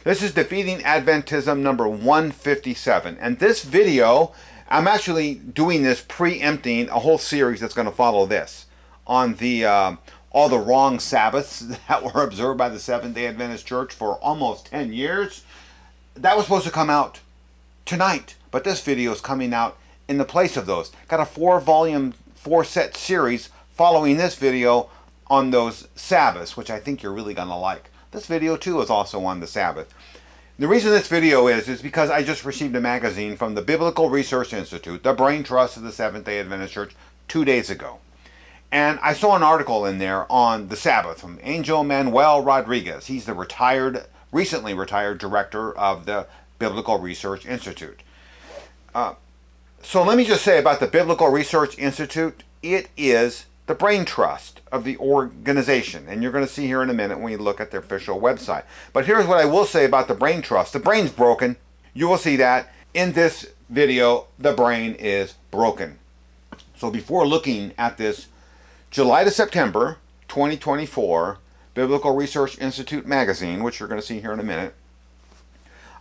This is Defeating Adventism number 157. And this video, I'm actually doing this preempting a whole series that's going to follow this on the all the wrong Sabbaths that were observed by the Seventh-day Adventist Church for almost 10 years. That was supposed to come out tonight, but this video is coming out in the place of those. Got a 4-volume, 4-set series following this video on those Sabbaths, which I think you're really going to like. This video too is also on the Sabbath. The reason this video is because I just received a magazine from the Biblical Research Institute, the brain trust of the Seventh-day Adventist Church, 2 days ago. And I saw an article in there on the Sabbath from Angel Manuel Rodriguez. He's the recently retired director of the Biblical Research Institute. So let me just say about the Biblical Research Institute, it is the brain trust of the organization. And you're going to see here in a minute when we look at their official website. But here's what I will say about the brain trust. The brain's broken. You will see that in this video. The brain is broken. So before looking at this July to September 2024 Biblical Research Institute magazine, which you're going to see here in a minute,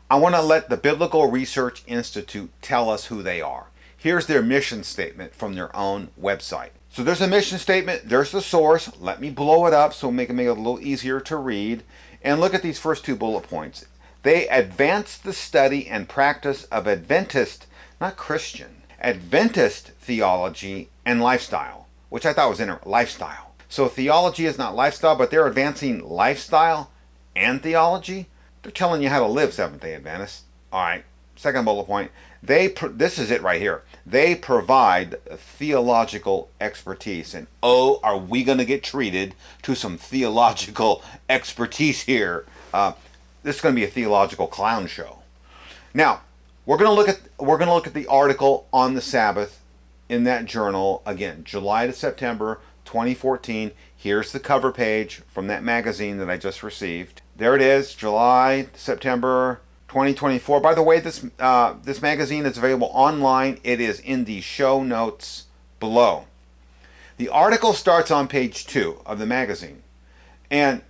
I want to let the Biblical Research Institute tell us who they are. Here's their mission statement from their own website. So there's a mission statement, there's the source. Let me blow it up so make it a little easier to read. And look at these first 2 bullet points. They advance the study and practice of Adventist, not Christian, Adventist theology and lifestyle, which I thought was lifestyle. So theology is not lifestyle, but they're advancing lifestyle and theology. They're telling you how to live, Seventh-day Adventists. All right, second bullet point. This is it right here. They provide theological expertise. And oh, are we going to get treated to some theological expertise here? This is going to be a theological clown show. Now, we're going to look at the article on the Sabbath in that journal again, July to September 2014. Here's the cover page from that magazine that I just received. There it is, July, September 2024. By the way, this magazine is available online. It is in the show notes below. The article starts on page 2 of the magazine. And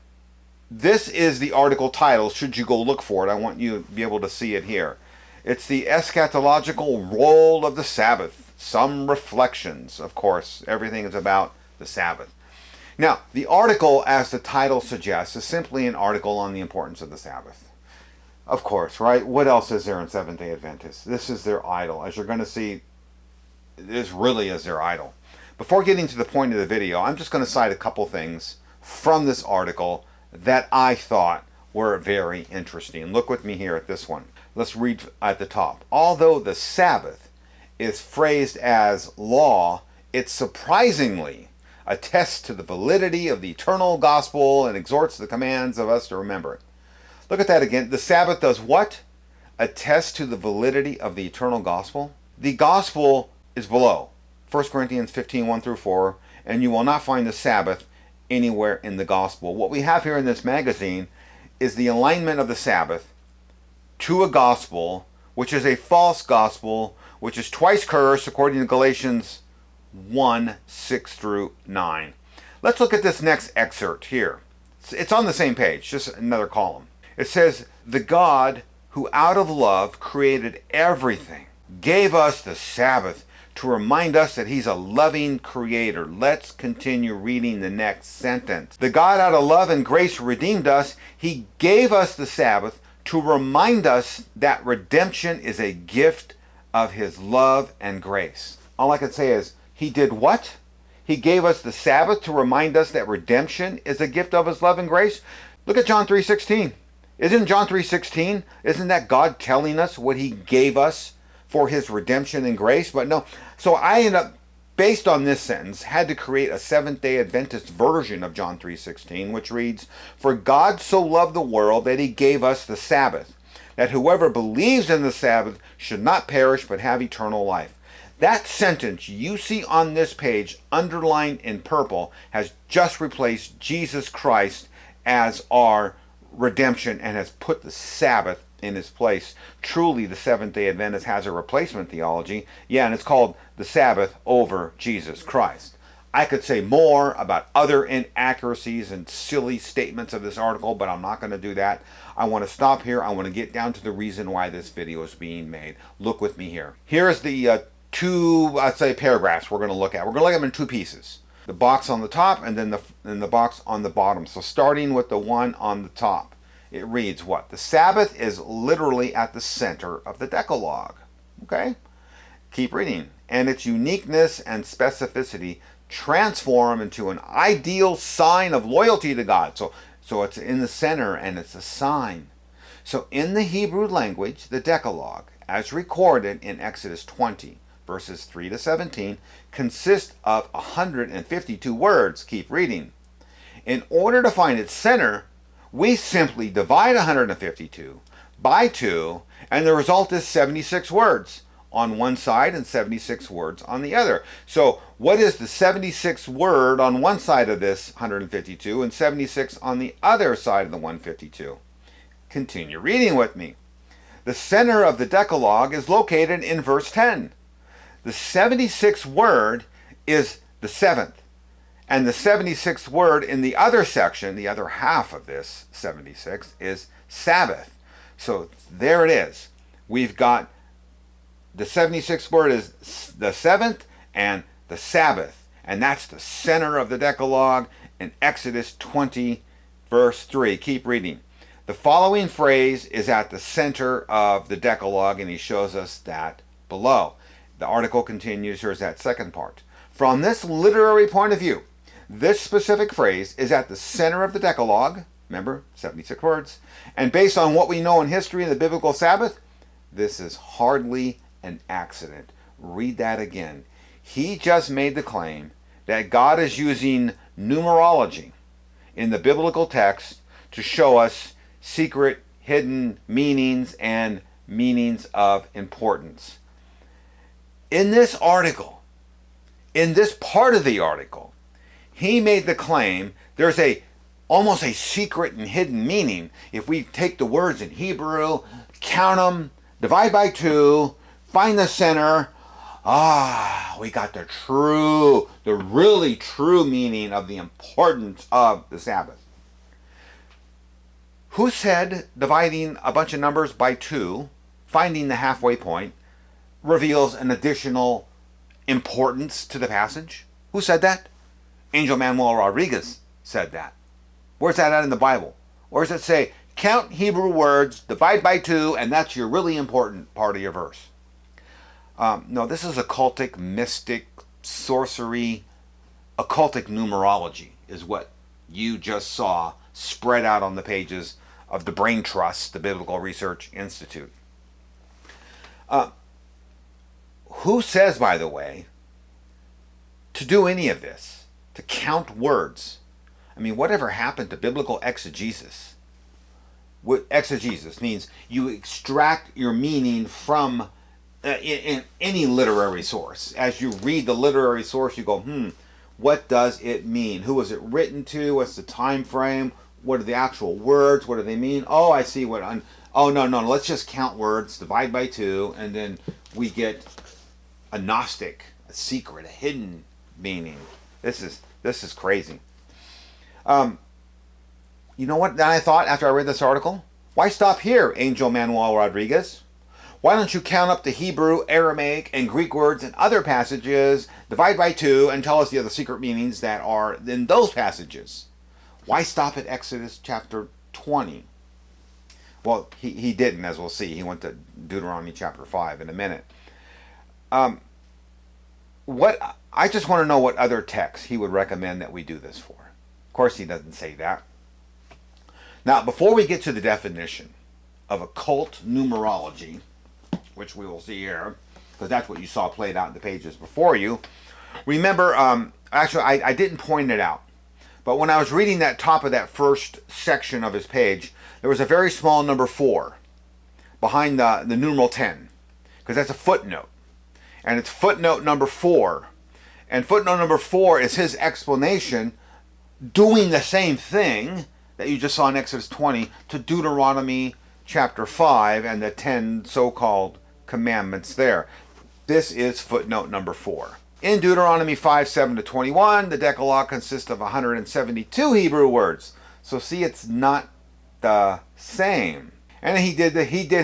this is the article title. Should you go look for it, I want you to be able to see it here. It's the eschatological role of the Sabbath. Some reflections. Of course, everything is about the Sabbath. Now, the article, as the title suggests, is simply an article on the importance of the Sabbath. Of course, right? What else is there in Seventh-day Adventists? This is their idol. As you're going to see, this really is their idol. Before getting to the point of the video, I'm just going to cite a couple things from this article that I thought were very interesting. Look with me here at this one. Let's read at the top. Although the Sabbath is phrased as law, it surprisingly attests to the validity of the eternal gospel and exhorts the commands of us to remember it. Look at that again. The Sabbath does what? Attest to the validity of the eternal gospel. The gospel is below. 1 Corinthians 15, 1 through 4. And you will not find the Sabbath anywhere in the gospel. What we have here in this magazine is the alignment of the Sabbath to a gospel, which is a false gospel, which is twice cursed according to Galatians 1, 6 through 9. Let's look at this next excerpt here. It's on the same page, just another column. It says, the God who out of love created everything, gave us the Sabbath to remind us that he's a loving creator. Let's continue reading the next sentence. The God out of love and grace redeemed us. He gave us the Sabbath to remind us that redemption is a gift of his love and grace. All I can say is, he did what? He gave us the Sabbath to remind us that redemption is a gift of his love and grace. Look at John 3:16. Isn't John 3:16? Isn't that God telling us what he gave us for his redemption and grace? But no. So I end up, based on this sentence, had to create a Seventh-day Adventist version of John 3:16, which reads, for God so loved the world that he gave us the Sabbath, that whoever believes in the Sabbath should not perish but have eternal life. That sentence you see on this page, underlined in purple, has just replaced Jesus Christ as our redemption and has put the Sabbath in his place. Truly, the Seventh-day Adventist has a replacement theology. Yeah, and it's called the Sabbath over Jesus Christ. I could say more about other inaccuracies and silly statements of this article, but I'm not going to do that. I want to stop here. I want to get down to the reason why this video is being made. Look with me here. Here's the two, I'd say, paragraphs we're going to look at. We're going to look at them in two pieces. The box on the top and then the box on the bottom. So starting with the one on the top, it reads what? The Sabbath is literally at the center of the Decalogue. Okay? Keep reading. And its uniqueness and specificity transform into an ideal sign of loyalty to God. So it's in the center and it's a sign. So in the Hebrew language, the Decalogue, as recorded in Exodus 20, verses 3 to 17, consists of 152 words. Keep reading. In order to find its center, we simply divide 152 by 2, and the result is 76 words on one side and 76 words on the other. So what is the 76th word on one side of this 152 and 76 on the other side of the 152? Continue reading with me. The center of the Decalogue is located in verse 10. The 76th word is the seventh, and the 76th word in the other section, the other half of this 76, is Sabbath. So there it is. We've got the 76th word is the seventh and the Sabbath, and that's the center of the Decalogue in Exodus 20, verse 3. Keep reading. The following phrase is at the center of the Decalogue, and he shows us that below. The article continues. Here's that second part. From this literary point of view, this specific phrase is at the center of the Decalogue. Remember, 76 words. And based on what we know in history of the biblical Sabbath, this is hardly an accident. Read that again. He just made the claim that God is using numerology in the biblical text to show us secret, hidden meanings and meanings of importance. In this article, in this part of the article, he made the claim there's almost a secret and hidden meaning. If we take the words in Hebrew, count them, divide by 2, find the center, we got the really true meaning of the importance of the Sabbath. Who said dividing a bunch of numbers by 2, finding the halfway point, reveals an additional importance to the passage? Who said that? Angel Manuel Rodriguez said that. Where's that at in the Bible? Or does it say, count Hebrew words, divide by 2, and that's your really important part of your verse? No, this is occultic, mystic, sorcery, occultic numerology is what you just saw spread out on the pages of the Brain Trust, the Biblical Research Institute. Who says, by the way, to do any of this, to count words? I mean, whatever happened to biblical exegesis? Exegesis means you extract your meaning from in any literary source. As you read the literary source, you go, what does it mean? Who was it written to? What's the time frame? What are the actual words? What do they mean? Oh, I see what. Oh, no, let's just count words, divide by 2, and then we get a Gnostic, a secret, a hidden meaning. This is crazy. You know what I thought after I read this article? Why stop here, Angel Manuel Rodriguez? Why don't you count up the Hebrew, Aramaic, and Greek words in other passages, divide by 2, and tell us the other secret meanings that are in those passages? Why stop at Exodus chapter 20? Well, he didn't, as we'll see. He went to Deuteronomy chapter 5 in a minute. I just want to know what other texts he would recommend that we do this for. Of course, he doesn't say that. Now, before we get to the definition of occult numerology, which we will see here, because that's what you saw played out in the pages before you, remember, actually, I didn't point it out, but when I was reading that top of that first section of his page, there was a very small number 4 behind the numeral 10, because that's a footnote. And it's footnote number 4. And footnote number 4 is his explanation doing the same thing that you just saw in Exodus 20 to Deuteronomy chapter 5 and the 10 so-called commandments there. This is footnote number 4. In Deuteronomy 5:7-21, the Decalogue consists of 172 Hebrew words. So see, it's not the same. And he did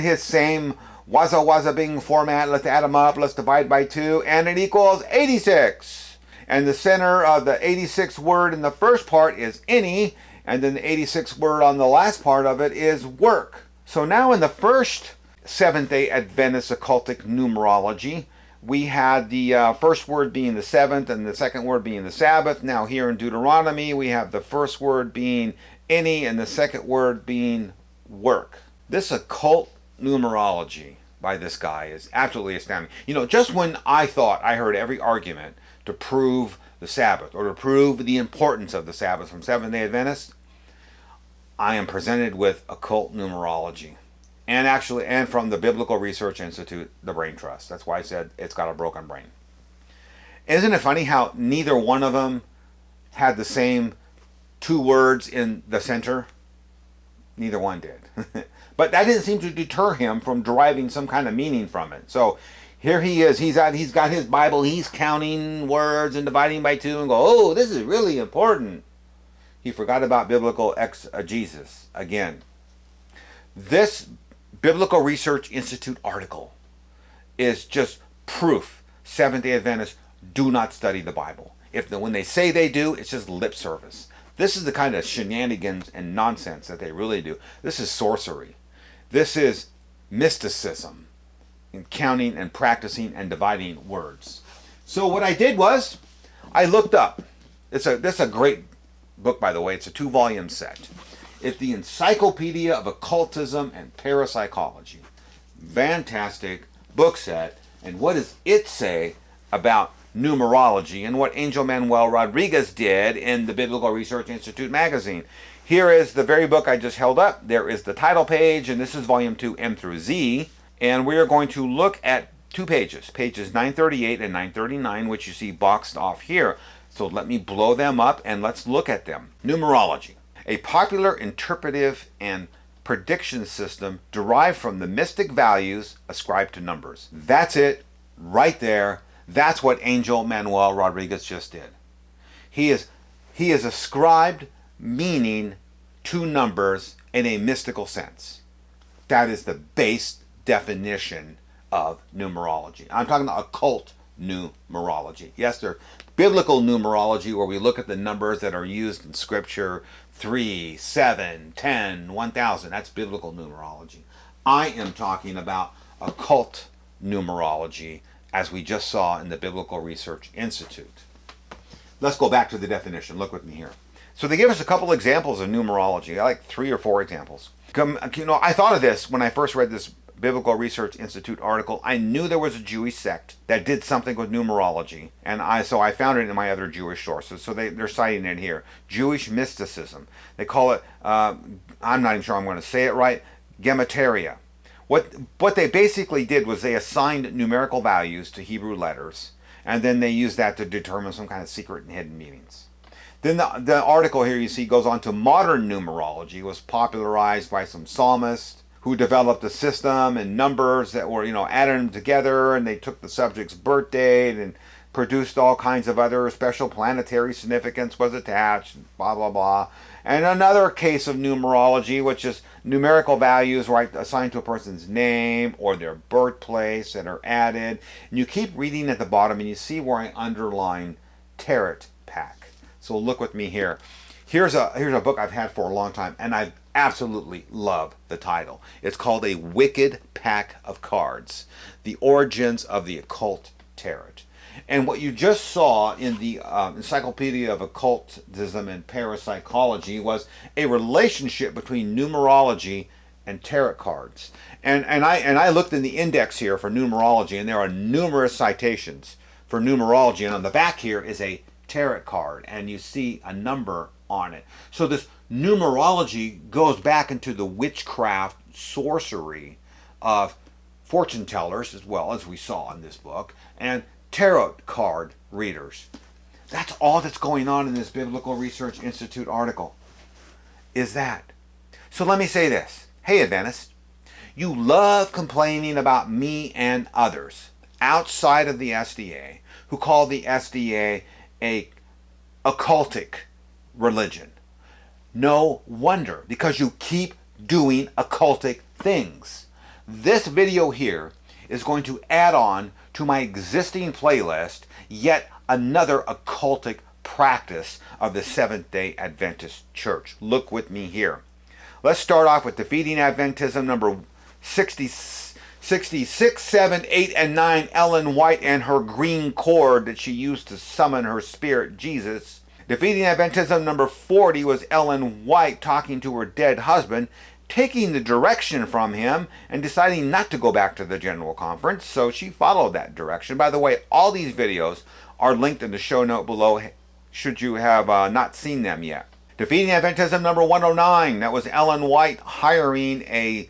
his same waza bing format. Let's add them up. Let's divide by 2, and it equals 86. And the center of the 86th word in the first part is any, and then the 86th word on the last part of it is work. So now in the first Seventh-day Adventist occultic numerology, we had the first word being the seventh and the second word being the Sabbath. Now here in Deuteronomy, we have the first word being any and the second word being work. This occult numerology by this guy is absolutely astounding. You know, just when I thought I heard every argument to prove the Sabbath or to prove the importance of the Sabbath from Seventh-day Adventists, I am presented with occult numerology. And from the Biblical Research Institute, the Brain Trust. That's why I said it's got a broken brain. Isn't it funny how neither one of them had the same 2 words in the center? Neither one did. But that didn't seem to deter him from deriving some kind of meaning from it. So here he is. He's got his Bible. He's counting words and dividing by 2 and go, oh, this is really important. He forgot about biblical exegesis again. This Biblical Research Institute article is just proof Seventh-day Adventists do not study the Bible. When they say they do, it's just lip service. This is the kind of shenanigans and nonsense that they really do. This is sorcery. This is mysticism in counting and practicing and dividing words. So what I did was I looked up. This is a great book, by the way. It's a 2-volume set. It's the Encyclopedia of Occultism and Parapsychology. Fantastic book set. And what does it say about numerology and what Angel Manuel Rodriguez did in the Biblical Research Institute magazine? Here is the very book I just held up. There is the title page, and this is volume 2, M through Z. And we are going to look at 2 pages, pages 938 and 939, which you see boxed off here. So let me blow them up and let's look at them. Numerology. A popular interpretive and prediction system derived from the mystic values ascribed to numbers. That's it, right there. That's what Angel Manuel Rodriguez just did. He is ascribed meaning to numbers in a mystical sense. That is the base definition of numerology. I'm talking about occult numerology. Yes, there's biblical numerology where we look at the numbers that are used in Scripture, 3, 7, 10, 1000. That's biblical numerology. I am talking about occult numerology as we just saw in the Biblical Research Institute. Let's go back to the definition. Look with me here. So they give us a couple examples of numerology. I like 3 or 4 examples. You know, I thought of this when I first read this Biblical Research Institute article. I knew there was a Jewish sect that did something with numerology, and so I found it in my other Jewish sources. So they're citing it here. Jewish mysticism. They call it, I'm not even sure I'm going to say it right, gematria. What they basically did was they assigned numerical values to Hebrew letters, and then they used that to determine some kind of secret and hidden meanings. Then the article here you see goes on to modern numerology. It was popularized by some psalmists who developed a system and numbers that were, added them together, and they took the subject's birth date and produced all kinds of other special planetary significance was attached, blah, blah, blah. And another case of numerology, which is numerical values assigned to a person's name or their birthplace that are added. And you keep reading at the bottom and you see where I underline tarot pack. So look with me here. Here's a book I've had for a long time, and I absolutely love the title. It's called A Wicked Pack of Cards, The Origins of the Occult Tarot. And what you just saw in the Encyclopedia of Occultism and Parapsychology was a relationship between numerology and tarot cards. And I looked in the index here for numerology, and there are numerous citations for numerology. And on the back here is a tarot card, and you see a number on it. So this numerology goes back into the witchcraft sorcery of fortune tellers, as well as we saw in this book, and tarot card readers. That's all that's going on in this Biblical Research Institute article, is that. So let me say this. Hey, Adventist, you love complaining about me and others outside of the SDA who call the SDA a occultic religion. No wonder, because you keep doing occultic things. This video here is going to add on to my existing playlist yet another occultic practice of the Seventh-day Adventist Church. Look with me here. Let's start off with defeating Adventism number 66, 7, 8, and 9, Ellen White and her green cord that she used to summon her spirit Jesus. Defeating Adventism number 40 was Ellen White talking to her dead husband, taking the direction from him and deciding not to go back to the general conference, so she followed that direction. By the way, all these videos are linked in the show note below should you have not seen them yet. Defeating Adventism number 109, that was Ellen White hiring a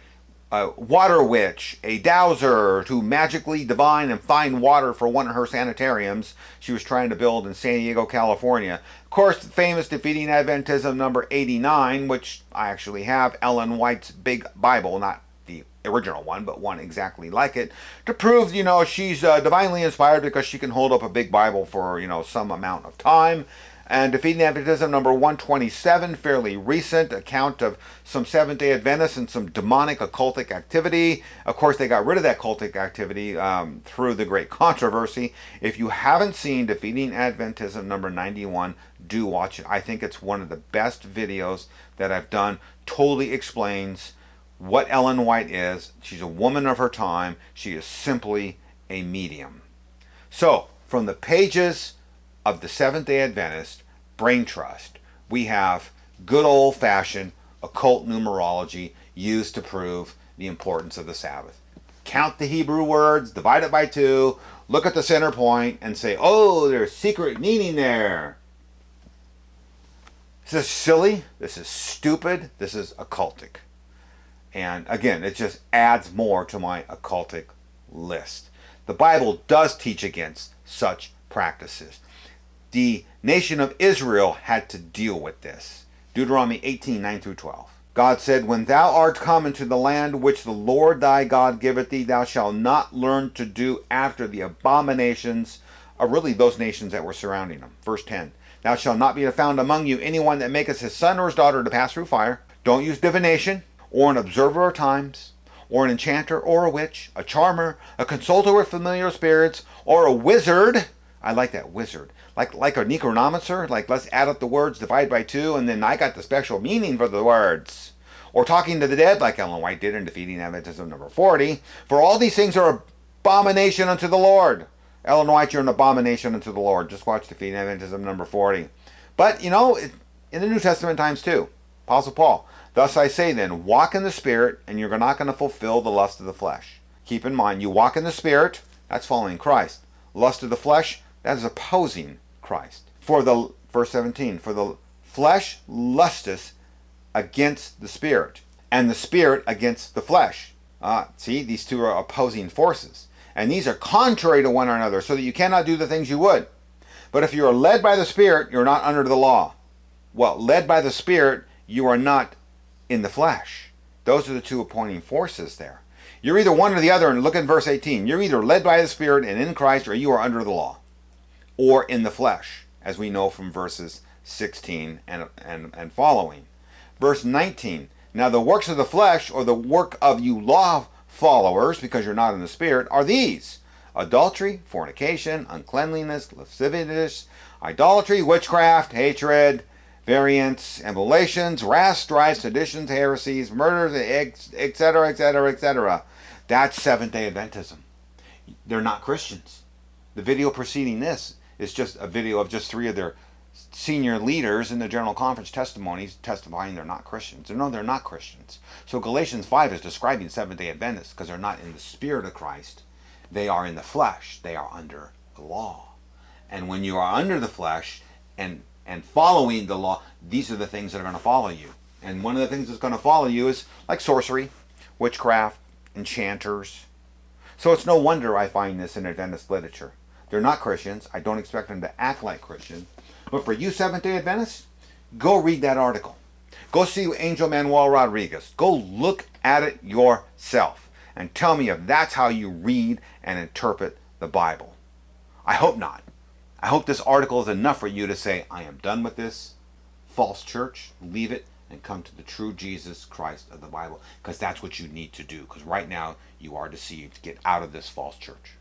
water witch, a dowser, to magically divine and find water for one of her sanitariums she was trying to build in San Diego, California. Of course, the famous Defeating Adventism number 89, which I actually have, Ellen White's big Bible, not the original one, but one exactly like it, to prove, she's divinely inspired because she can hold up a big Bible for, some amount of time. And Defeating Adventism number 127, fairly recent account of some Seventh-day Adventists and some demonic occultic activity. Of course, they got rid of that cultic activity through the great controversy. If you haven't seen Defeating Adventism number 91, do watch it. I think it's one of the best videos that I've done. Totally explains what Ellen White is. She's a woman of her time. She is simply a medium. So, from the pages of the Seventh-day Adventist Brain Trust, we have good old-fashioned occult numerology used to prove the importance of the Sabbath. Count the Hebrew words, divide it by 2, look at the center point, and say, oh, there's secret meaning there. This is silly, this is stupid, this is occultic. And again, it just adds more to my occultic list. The Bible does teach against such practices. The nation of Israel had to deal with this. Deuteronomy 18, 9 through 12. God said, when thou art come into the land which the Lord thy God giveth thee, thou shalt not learn to do after the abominations of really those nations that were surrounding them. Verse 10. Thou shalt not be found among you anyone that maketh his son or his daughter to pass through fire. Don't use divination, or an observer of times, or an enchanter, or a witch, a charmer, a consulter with familiar spirits, or a wizard. I like that, wizard. Like a necromancer, like let's add up the words, divide by 2, and then I got the special meaning for the words. Or talking to the dead, like Ellen White did in Defeating Adventism number 40. For all these things are abomination unto the Lord. Ellen White, you're an abomination unto the Lord. Just watch Defeating Adventism number 40. But, in the New Testament times too. Apostle Paul, thus I say then, walk in the Spirit, and you're not going to fulfill the lust of the flesh. Keep in mind, you walk in the Spirit, that's following Christ. Lust of the flesh, that is opposing Christ. Verse 17, for the flesh lusteth against the Spirit, and the Spirit against the flesh. See, these two are opposing forces. And these are contrary to one another, so that you cannot do the things you would. But if you are led by the Spirit, you're not under the law. Well, led by the Spirit, you are not in the flesh. Those are the two opposing forces there. You're either one or the other, and look at verse 18. You're either led by the Spirit and in Christ, or you are under the law, or in the flesh, as we know from verses 16 and following. Verse 19, now the works of the flesh, or the work of you law followers, because you're not in the Spirit, are these: adultery, fornication, uncleanliness, lasciviousness, idolatry, witchcraft, hatred, variance, emulations, wrath, strife, seditions, heresies, murders, etc., etc., etc. That's Seventh-day Adventism. They're not Christians. The video preceding this is just a video of just 3 of their senior leaders in the General Conference testimonies testifying they're not Christians. No, they're not Christians. So Galatians 5 is describing Seventh-day Adventists because they're not in the Spirit of Christ. They are in the flesh. They are under the law. And when you are under the flesh and following the law, these are the things that are going to follow you. And one of the things that's going to follow you is like sorcery, witchcraft, enchanters. So it's no wonder I find this in Adventist literature. They're not Christians. I don't expect them to act like Christians. But for you Seventh-day Adventists, go read that article. Go see Angel Manuel Rodriguez. Go look at it yourself and tell me if that's how you read and interpret the Bible. I hope not. I hope this article is enough for you to say, I am done with this false church, leave it, and come to the true Jesus Christ of the Bible, because that's what you need to do, because right now you are deceived. Get out of this false church.